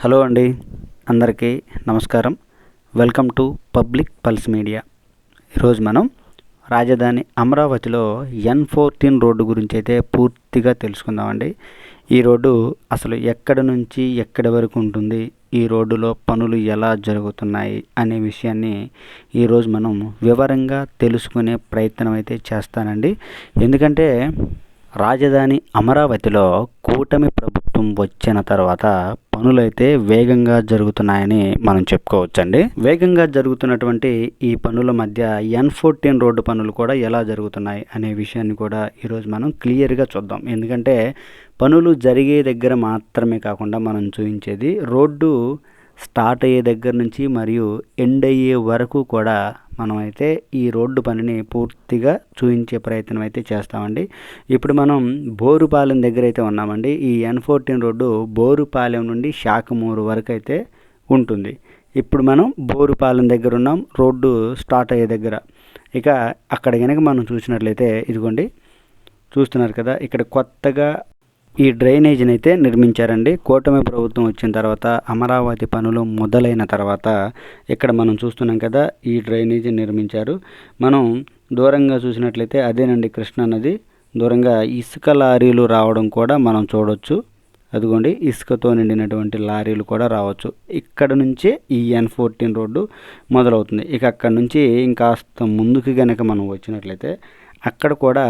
Hello అండి, అందరికీ నమస్కారం. Welcome to public pulse media. ఈరోజు మనం రాజధాని అమరావతిలో N14 రోడ్డు గురించి అయితే పూర్తిగా తెలుసుకుందామండి. ఈ రోడ్డు అసలు ఎక్కడి నుంచి ఎక్కడి వరకు ఉంటుంది, ఈ రోడ్డులో పనులు ఎలా జరుగుతున్నాయి అనే విషయాన్ని ఈరోజు మనం వివరంగా తెలుసుకునే ప్రయత్నం అయితే చేస్తానండి. ఎందుకంటే రాజధాని అమరావతిలో కూటమి ప్రభుత్వం వచ్చిన తర్వాత పనులైతే వేగంగా జరుగుతున్నాయని మనం చెప్పుకోవచ్చండి. వేగంగా జరుగుతున్నటువంటి ఈ పనుల మధ్య N14 రోడ్డు పనులు కూడా ఎలా జరుగుతున్నాయి అనే విషయాన్ని కూడా ఈరోజు మనం క్లియర్గా చూద్దాం. ఎందుకంటే పనులు జరిగే దగ్గర మాత్రమే కాకుండా మనం చూపించేది రోడ్డు స్టార్ట్ అయ్యే దగ్గర నుంచి మరియు ఎండ్ అయ్యే వరకు కూడా మనమైతే ఈ రోడ్డు పనిని పూర్తిగా చూపించే ప్రయత్నం అయితే చేస్తామండి. ఇప్పుడు మనం బోరుపాలెం దగ్గర అయితే ఉన్నామండి. ఈ N14 రోడ్డు బోరుపాలెం నుండి శాఖమూరు వరకు అయితే ఉంటుంది. ఇప్పుడు మనం బోరుపాలెం దగ్గర ఉన్నాం, రోడ్డు స్టార్ట్ అయ్యే దగ్గర. ఇక అక్కడ కనుక మనం చూసినట్లయితే ఇదిగోండి, చూస్తున్నారు కదా, ఇక్కడ కొత్తగా ఈ డ్రైనేజీని అయితే నిర్మించారండి. కూటమి ప్రభుత్వం వచ్చిన తర్వాత అమరావతి పనులు మొదలైన తర్వాత ఇక్కడ మనం చూస్తున్నాం కదా, ఈ డ్రైనేజీ నిర్మించారు. మనం దూరంగా చూసినట్లయితే అదేనండి కృష్ణా నది. దూరంగా ఇసుక లారీలు రావడం కూడా మనం చూడవచ్చు. అదిగోండి, ఇసుకతో నిండినటువంటి లారీలు కూడా రావచ్చు. ఇక్కడ నుంచే ఈ N14 రోడ్డు మొదలవుతుంది. ఇక అక్కడ నుంచి ఇంకాస్త ముందుకు కనుక మనం వచ్చినట్లయితే అక్కడ కూడా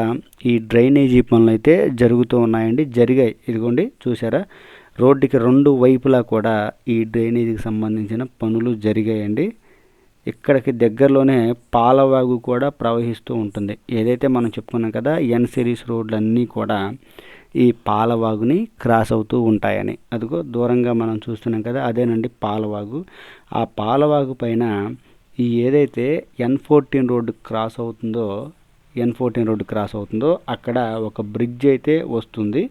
ఈ డ్రైనేజీ పనులు అయితే జరుగుతూ ఉన్నాయండి, జరిగాయి. ఇదిగోండి, చూసారా, రోడ్డుకి రెండు వైపులా కూడా ఈ డ్రైనేజీకి సంబంధించిన పనులు జరిగాయండి. ఇక్కడికి దగ్గరలోనే పాలవాగు కూడా ప్రవహిస్తూ ఉంటుంది. ఏదైతే మనం చెప్పుకున్నాం కదా, N సిరీస్ రోడ్లన్నీ కూడా ఈ పాలవాగుని క్రాస్ అవుతూ ఉంటాయని. అదిగో దూరంగా మనం చూస్తున్నాం కదా, అదేనండి పాలవాగు. ఆ పాలవాగు పైన ఈ ఏదైతే N14 రోడ్డు క్రాస్ అవుతుందో అక్కడ ఒక బ్రిడ్జ్ అయితే వస్తుంది.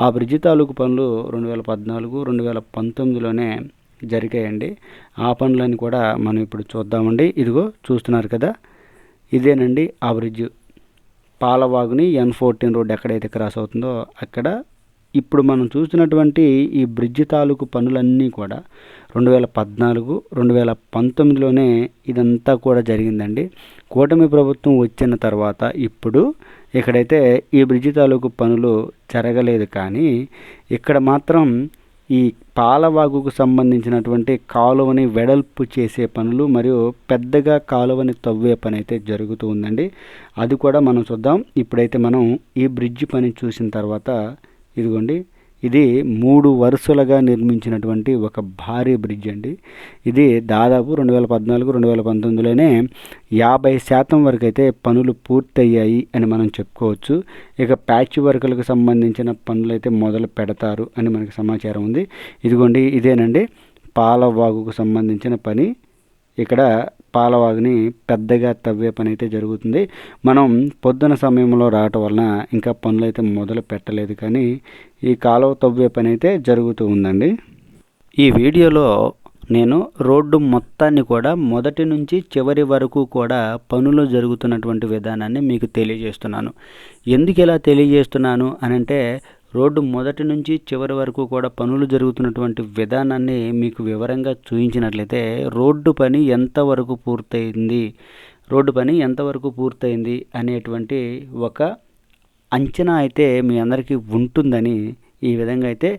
ఆ బ్రిడ్జ్ తాలూకు పనులు 2014, 2019లోనే జరిగాయండి. ఆ పనులని కూడా మనం ఇప్పుడు చూద్దామండి. ఇదిగో చూస్తున్నారు కదా, ఇదేనండి ఆ బ్రిడ్జ్. పాలవాగుని N14 రోడ్డు ఎక్కడైతే క్రాస్ అవుతుందో అక్కడ ఇప్పుడు మనం చూస్తున్నటువంటి ఈ బ్రిడ్జ్ తాలూకు పనులన్నీ కూడా 2014, 2019లోనే ఇదంతా కూడా జరిగిందండి. కూటమి ప్రభుత్వం వచ్చిన తర్వాత ఇప్పుడు ఇక్కడైతే ఈ బ్రిడ్జ్ తాలూకు పనులు జరగలేదు. కానీ ఇక్కడ మాత్రం ఈ పాలవాగుకు సంబంధించినటువంటి కాలువని వెడల్పు చేసే పనులు మరియు పెద్దగా కాలువని తవ్వే పని అయితే జరుగుతూ ఉందండి. అది కూడా మనం చూద్దాం. ఇప్పుడైతే మనం ఈ బ్రిడ్జ్ పని చూసిన తర్వాత ఇదిగోండి, ఇది 3 వరుసలుగా నిర్మించినటువంటి ఒక భారీ బ్రిడ్జ్ అండి. ఇది దాదాపు 2014, 2019లోనే 50% వరకు అయితే పనులు పూర్తయ్యాయి అని మనం చెప్పుకోవచ్చు. ఇక ప్యాచ్ వర్కులకు సంబంధించిన పనులు అయితే మొదలు పెడతారు అని మనకి సమాచారం ఉంది. ఇదిగోండి, ఇదేనండి పాలవాగుకు సంబంధించిన పని. ఇక్కడ పాలవాగుని పెద్దగా తవ్వే పని అయితే జరుగుతుంది. మనం పొద్దున సమయంలో రావటం వలన ఇంకా పనులు అయితే మొదలు పెట్టలేదు, కానీ ఈ కాలువ తవ్వే పని అయితే జరుగుతూ ఉందండి. ఈ వీడియోలో నేను రోడ్డు మొత్తాన్ని కూడా మొదటి నుంచి చివరి వరకు కూడా పనులు జరుగుతున్నటువంటి విధానాన్ని మీకు తెలియజేస్తున్నాను. ఎందుకు ఇలా తెలియజేస్తున్నాను అనంటే, రోడ్డు మొదటి నుంచి చివరి వరకు కూడా పనులు జరుగుతున్నటువంటి విధానాన్ని మీకు వివరంగా చూపించినట్లయితే రోడ్డు పని ఎంతవరకు పూర్తయింది అనేటువంటి ఒక అంచనా అయితే మీ అందరికీ ఉంటుందని ఈ విధంగా అయితే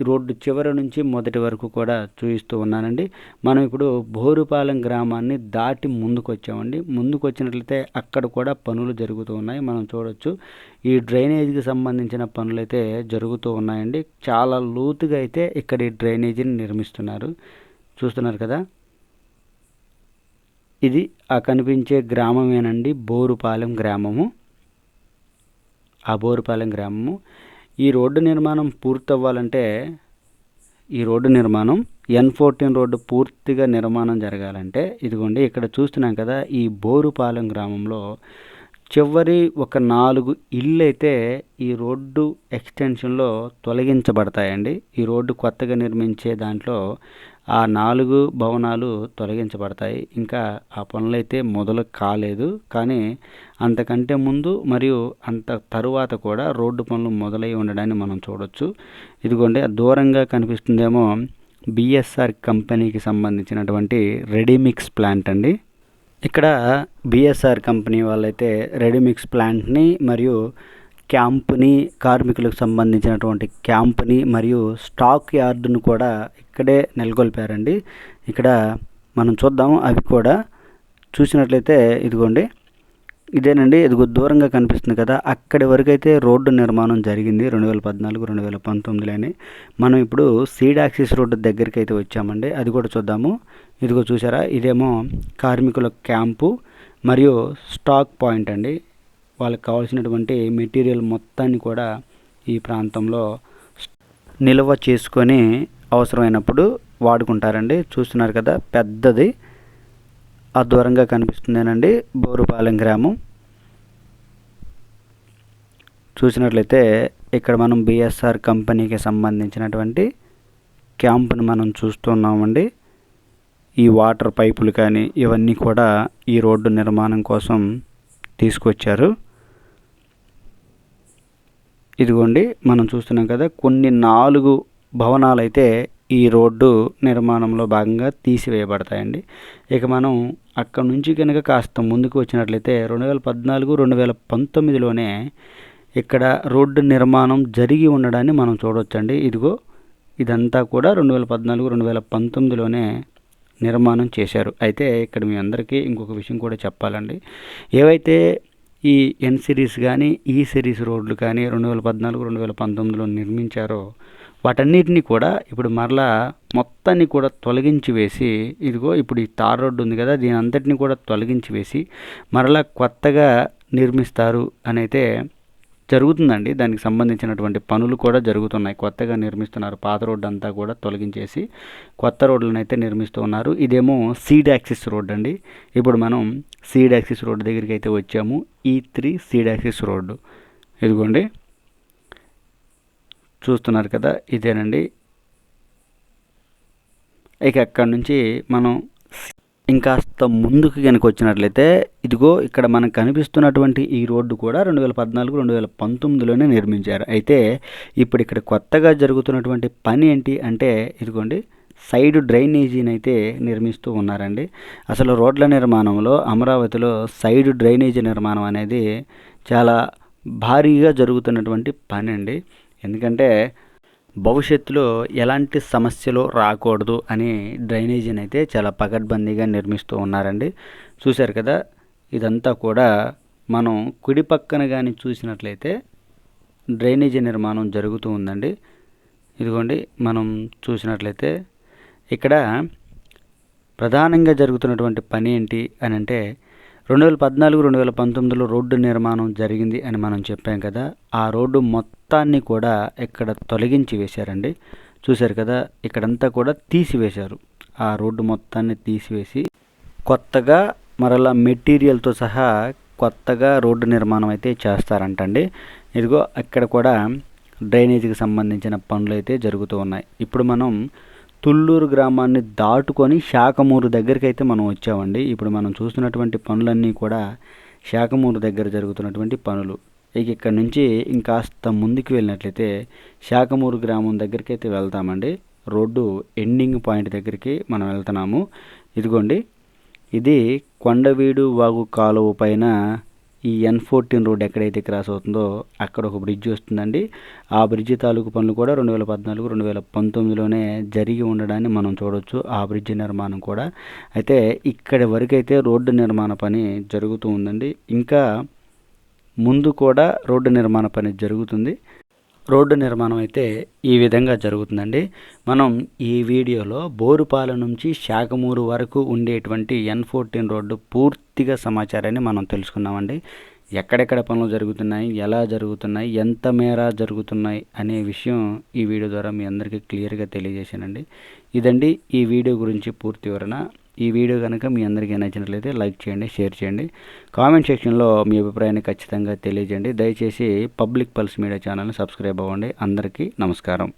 రోడ్డు చివరి నుంచి మొదటి వరకు కూడా చూపిస్తూ ఉన్నానండి. మనం ఇప్పుడు బోరుపాలెం గ్రామాన్ని దాటి ముందుకు వచ్చామండి. ముందుకు వచ్చినట్లయితే అక్కడ కూడా పనులు జరుగుతూ ఉన్నాయి, మనం చూడవచ్చు. ఈ డ్రైనేజీకి సంబంధించిన పనులు అయితే జరుగుతూ ఉన్నాయండి. చాలా లోతుగా అయితే ఇక్కడ ఈ డ్రైనేజీని నిర్మిస్తున్నారు, చూస్తున్నారు కదా. ఇది ఆ కనిపించే గ్రామమేనండి బోరుపాలెం గ్రామము. ఆ బోరుపాలెం గ్రామము. ఈ రోడ్డు నిర్మాణం పూర్తవ్వాలంటే, ఈ రోడ్డు నిర్మాణం N14 రోడ్డు పూర్తిగా నిర్మాణం జరగాలంటే ఇదిగోండి ఇక్కడ చూస్తున్నాం కదా, ఈ బోరుపాలెం గ్రామంలో చివరి ఒక 4 ఇళ్ళు అయితే ఈ రోడ్డు ఎక్స్టెన్షన్లో తొలగించబడతాయండి. ఈ రోడ్డు కొత్తగా నిర్మించే దాంట్లో ఆ 4 భవనాలు తొలగించబడతాయి. ఇంకా ఆ పనులైతే మొదలు కాలేదు, కానీ అంతకంటే ముందు మరియు అంత తరువాత కూడా రోడ్డు పనులు మొదలై ఉండడాన్ని మనం చూడవచ్చు. ఇదిగోండి, దూరంగా కనిపిస్తుందేమో బిఎస్ఆర్ కంపెనీకి సంబంధించినటువంటి రెడీమిక్స్ ప్లాంట్ అండి. ఇక్కడ బిఎస్ఆర్ కంపెనీ వాళ్ళైతే రెడీమిక్స్ ప్లాంట్ని మరియు క్యాంప్ని, కార్మికులకు సంబంధించినటువంటి క్యాంప్ని మరియు స్టాక్ యార్డును కూడా ఇక్కడే నెలకొల్పారండి. ఇక్కడ మనం చూద్దాం. అవి కూడా చూసినట్లయితే ఇదిగోండి, ఇదేనండి, ఇదిగో దూరంగా కనిపిస్తుంది కదా, అక్కడి వరకు అయితే రోడ్డు నిర్మాణం జరిగింది 2014-2019లోనే. మనం ఇప్పుడు సీడ్ యాక్సిస్ రోడ్డు దగ్గరికి అయితే వచ్చామండి. అది కూడా చూద్దాము. ఇదిగో చూసారా, ఇదేమో కార్మికుల క్యాంపు మరియు స్టాక్ పాయింట్ అండి. వాళ్ళకి కావాల్సినటువంటి మెటీరియల్ మొత్తాన్ని కూడా ఈ ప్రాంతంలో నిల్వ చేసుకొని అవసరమైనప్పుడు వాడుకుంటారండి. చూస్తున్నారు కదా, పెద్దది దూరంగా కనిపిస్తుందేనండి బోరుపాలెం గ్రామం. చూసినట్లయితే ఇక్కడ మనం బిఎస్ఆర్ కంపెనీకి సంబంధించినటువంటి క్యాంపును మనం చూస్తున్నామండి. ఈ వాటర్ పైపులు కానీ ఇవన్నీ కూడా ఈ రోడ్డు నిర్మాణం కోసం తీసుకొచ్చారు. ఇదిగోండి, మనం చూస్తున్నాం కదా, కొన్ని 4 భవనాలు అయితే ఈ రోడ్డు నిర్మాణంలో భాగంగా తీసివేయబడతాయండి. ఇక మనం అక్కడ నుంచి కనుక కాస్త ముందుకు వచ్చినట్లయితే 2014-2019లోనే ఇక్కడ రోడ్డు నిర్మాణం జరిగి ఉండడాన్ని మనం చూడవచ్చండి. ఇదిగో ఇదంతా కూడా 2014-2019లోనే నిర్మాణం చేశారు. అయితే ఇక్కడ మీ అందరికీ ఇంకొక విషయం కూడా చెప్పాలండి. ఏవైతే ఈ ఎన్ సిరీస్ కానీ ఈ సిరీస్ రోడ్లు కానీ 2014-2019లో నిర్మించారో వాటన్నిటిని కూడా ఇప్పుడు మరలా మొత్తాన్ని కూడా తొలగించి వేసి, ఇదిగో ఇప్పుడు ఈ తార్ రోడ్డు ఉంది కదా, దీని అంతటిని కూడా తొలగించి వేసి మరలా కొత్తగా నిర్మిస్తారు అని అయితే జరుగుతుందండి. దానికి సంబంధించినటువంటి పనులు కూడా జరుగుతున్నాయి. కొత్తగా నిర్మిస్తున్నారు. పాత రోడ్డు అంతా కూడా తొలగించేసి కొత్త రోడ్లను అయితే నిర్మిస్తూ ఉన్నారు. ఇదేమో సీడ్ యాక్సిస్ రోడ్డు అండి. ఇప్పుడు మనం సీడ్ యాక్సిస్ రోడ్డు దగ్గరికి అయితే వచ్చాము. E3 సీడ్ యాక్సిస్ రోడ్డు ఇదిగోండి, చూస్తున్నారు కదా, ఇదేనండి. ఇక అక్కడి నుంచి మనం ఇంకాస్త ముందుకు కనుక వచ్చినట్లయితే ఇదిగో ఇక్కడ మనకు కనిపిస్తున్నటువంటి ఈ రోడ్డు కూడా 2014-2019లోనే నిర్మించారు. అయితే ఇప్పుడు ఇక్కడ కొత్తగా జరుగుతున్నటువంటి పని ఏంటి అంటే ఇదిగోండి, సైడ్ డ్రైనేజీని అయితే నిర్మిస్తూ ఉన్నారండి. అసలు రోడ్ల నిర్మాణంలో అమరావతిలో సైడ్ డ్రైనేజీ నిర్మాణం అనేది చాలా భారీగా జరుగుతున్నటువంటి పని అండి. ఎందుకంటే భవిష్యత్తులో ఎలాంటి సమస్యలు రాకూడదు అని డ్రైనేజీని అయితే చాలా పకడ్బందీగా నిర్మిస్తూ ఉన్నారండి. చూశారు కదా, ఇదంతా కూడా మనం కుడి పక్కన కానీ చూసినట్లయితే డ్రైనేజీ నిర్మాణం జరుగుతూ ఉందండి. ఇదిగోండి, మనం చూసినట్లయితే ఇక్కడ ప్రధానంగా జరుగుతున్నటువంటి పని ఏంటి అని అంటే 2014-2019లో రోడ్డు నిర్మాణం జరిగింది అని మనం చెప్పాం కదా, ఆ రోడ్డు మొత్తాన్ని కూడా ఇక్కడ తొలగించి వేశారండి. చూశారు కదా, ఇక్కడంతా కూడా తీసివేశారు. ఆ రోడ్డు మొత్తాన్ని తీసివేసి కొత్తగా మరలా మెటీరియల్తో సహా కొత్తగా రోడ్డు నిర్మాణం అయితే చేస్తారంటండి. ఇదిగో అక్కడ కూడా డ్రైనేజీకి సంబంధించిన పనులు అయితే జరుగుతూ ఉన్నాయి. ఇప్పుడు మనం తుళ్ళూరు గ్రామాన్ని దాటుకొని శాఖమూరు దగ్గరికి అయితే మనం వచ్చామండి. ఇప్పుడు మనం చూస్తున్నటువంటి పనులన్నీ కూడా శాఖమూరు దగ్గర జరుగుతున్నటువంటి పనులు. ఇక ఇక్కడ నుంచి ఇంకాస్త ముందుకు వెళ్ళినట్లయితే శాఖమూరు గ్రామం దగ్గరికి అయితే వెళ్తామండి. రోడ్డు ఎండింగ్ పాయింట్ దగ్గరికి మనం వెళ్తున్నాము. ఇదిగోండి, ఇది కొండవీడు వాగు కాలువ పైన ఈ N14 రోడ్ ఎక్కడైతే క్రాస్ అవుతుందో అక్కడ ఒక బ్రిడ్జ్ వస్తుందండి. ఆ బ్రిడ్జి తాలూకు పనులు కూడా 2014-2019లోనే జరిగి ఉండడాన్ని మనం చూడవచ్చు. ఆ బ్రిడ్జి నిర్మాణం కూడా అయితే ఇక్కడి వరకు అయితే రోడ్డు నిర్మాణ పని జరుగుతూ ఉందండి. ఇంకా ముందు కూడా రోడ్డు నిర్మాణ పని జరుగుతుంది. రోడ్డు నిర్మాణం అయితే ఈ విధంగా జరుగుతుందండి. మనం ఈ వీడియోలో బోరుపాలెం నుంచి శాఖమూరు వరకు ఉండేటువంటి N14 రోడ్డు పూర్తిగా సమాచారాన్ని మనం తెలుసుకున్నామండి. ఎక్కడెక్కడ పనులు జరుగుతున్నాయి, ఎలా జరుగుతున్నాయి, ఎంత మేర జరుగుతున్నాయి అనే విషయం ఈ వీడియో ద్వారా మీ అందరికీ క్లియర్గా తెలియజేశానండి. ఇదండి ఈ వీడియో గురించి పూర్తి వివరణ. ఈ వీడియో కనుక మీ అందరికీ నచ్చినట్లయితే లైక్ చేయండి, షేర్ చేయండి, కామెంట్ సెక్షన్లో మీ అభిప్రాయాన్ని ఖచ్చితంగా తెలియజేయండి. దయచేసి పబ్లిక్ పల్స్ మీడియా ఛానల్ని సబ్స్క్రైబ్ అవ్వండి. అందరికీ నమస్కారం.